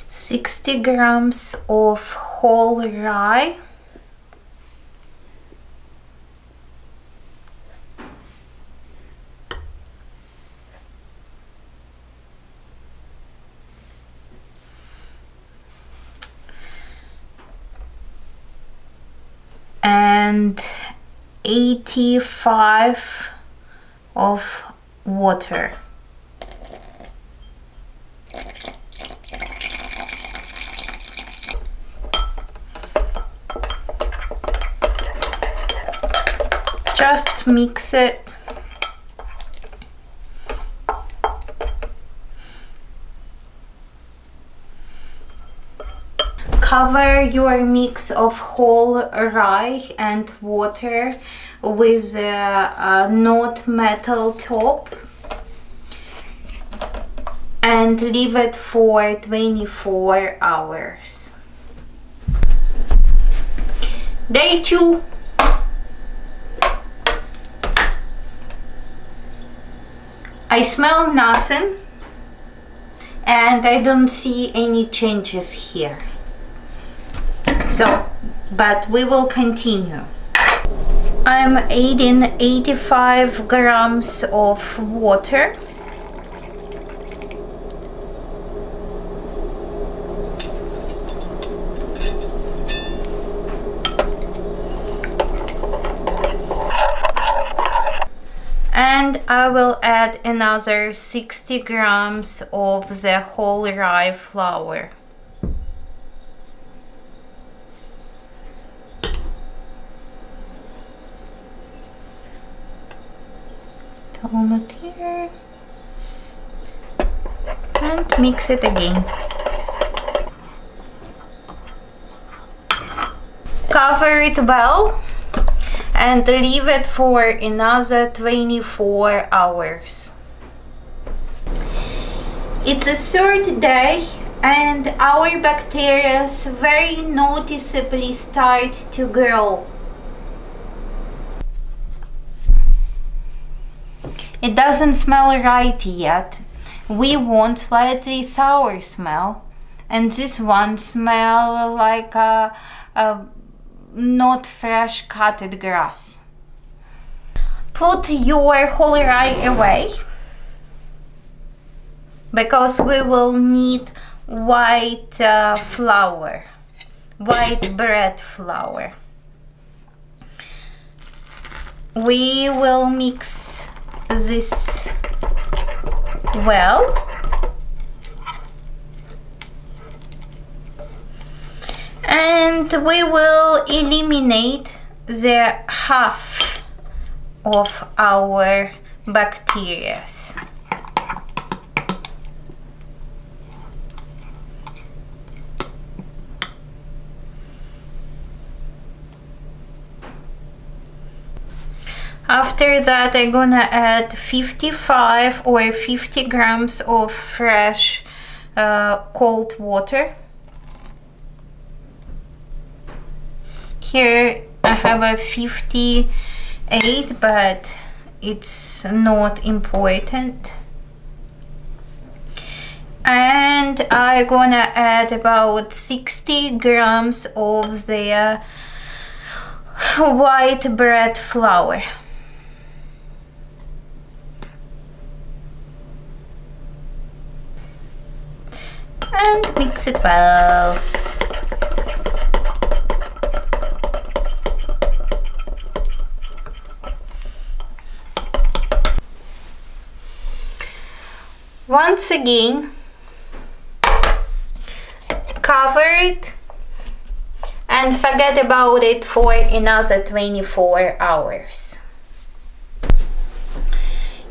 60 grams of whole rye, and 85 of water. Just mix it. Cover your mix of whole rye and water with a not metal top and leave it for 24 hours. Day 2. I smell nothing and I don't see any changes here. So, but we will continue. I'm adding 85 grams of water. And I will add another 60 grams of the whole rye flour. Almost here. And mix it again. Cover it well and leave it for another 24 hours. It's the third day and our bacteria very noticeably start to grow. It doesn't smell right yet. We want slightly sour smell, and this one smell like a not fresh cutted grass. Put your whole rye away because we will need white flour, white bread flour. We will mix this well. And we will eliminate the half of our bacteria. After that, I'm gonna add 55 or 50 grams of fresh cold water. Here I have a 58, but it's not important. And I'm gonna add about 60 grams of the white bread flour. And mix it well. Once again, cover it and forget about it for another 24 hours.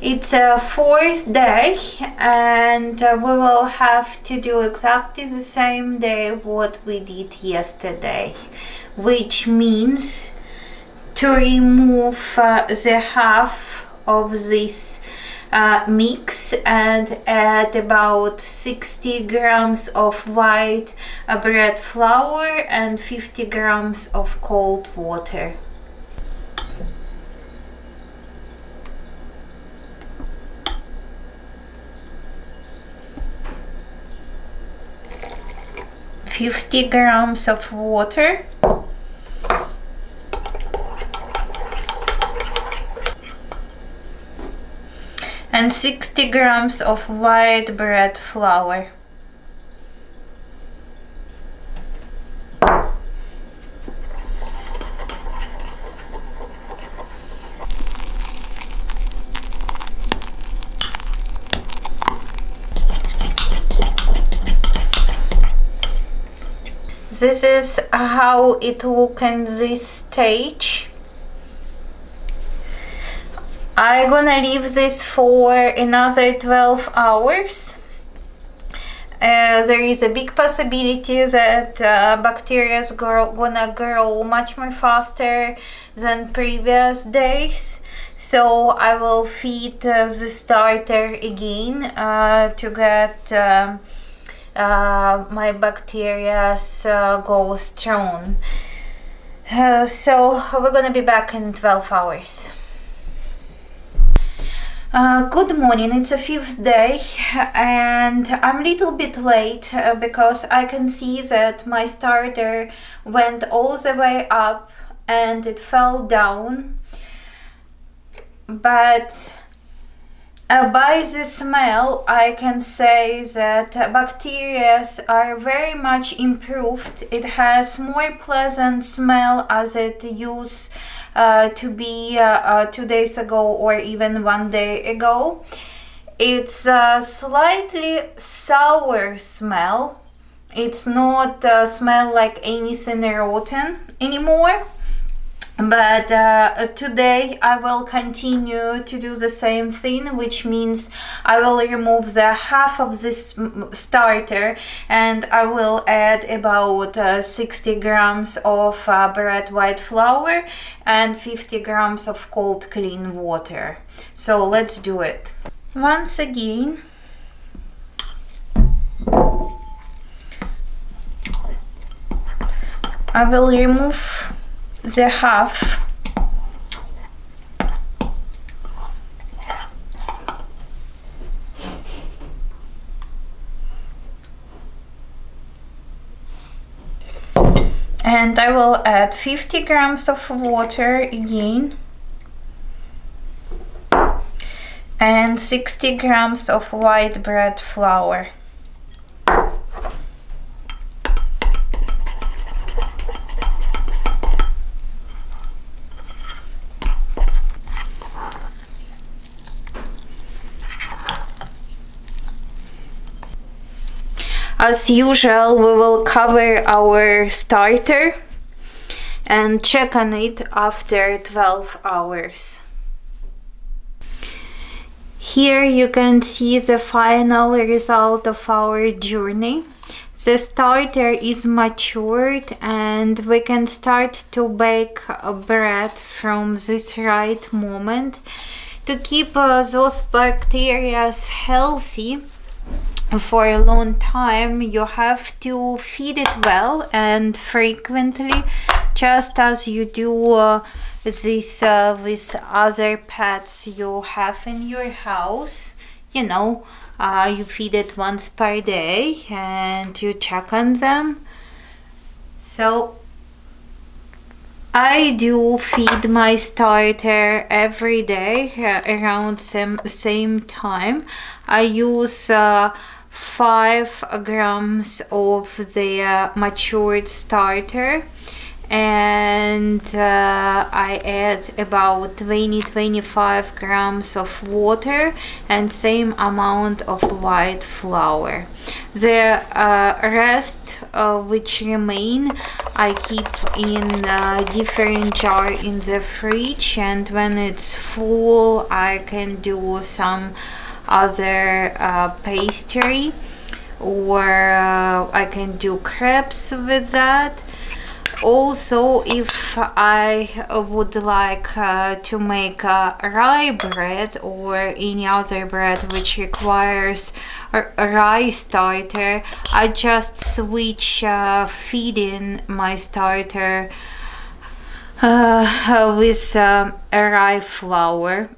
It's a fourth day and we will have to do exactly the same day what we did yesterday, which means to remove the half of this mix and add about 60 grams of white bread flour and 50 grams of cold water. 50 grams of water, and 60 grams of white bread flour. This is how it looks in this stage. I'm gonna leave this for another 12 hours. There is a big possibility that bacteria is gonna grow much more faster than previous days. So I will feed the starter again to get my bacteria go strong. So we're gonna be back in 12 hours. Good morning, it's a 5th day and I'm a little bit late because I can see that my starter went all the way up and it fell down, but by the smell I can say that bacteria are very much improved. It has more pleasant smell as it used to be 2 days ago or even 1 day ago. It's a slightly sour smell. It's not smell like anything rotten anymore. But today I will continue to do the same thing, which means I will remove the half of this starter and I will add about 60 grams of bread white flour and 50 grams of cold clean water. So let's do it. Once again, I will remove the half and I will add 50 grams of water again and 60 grams of white bread flour. As usual, we will cover our starter and check on it after 12 hours. Here you can see the final result of our journey. The starter is matured and we can start to bake bread from this right moment. To keep those bacteria healthy for a long time, you have to feed it well and frequently, just as you do this with other pets you have in your house. You know, you feed it once per day and you check on them. So I do feed my starter every day around same time. I use 5 grams of the matured starter and I add about 20-25 grams of water and same amount of white flour. The rest which remain I keep in a different jar in the fridge, and when it's full I can do some other pastry, or I can do crepes with that. Also, if I would like to make rye bread or any other bread which requires a rye starter, I just switch feeding my starter with rye flour.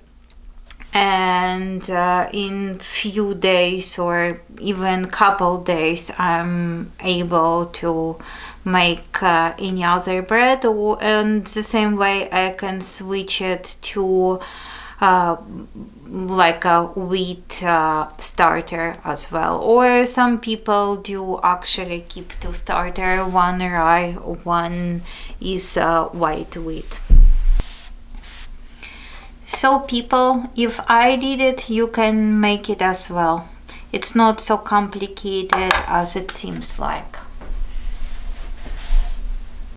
and in few days or even couple days I'm able to make any other bread, and the same way I can switch it to like a wheat starter as well. Or some people do actually keep two starter, one rye, one is white wheat. So people, if I did it, you can make it as well. It's not so complicated as it seems like.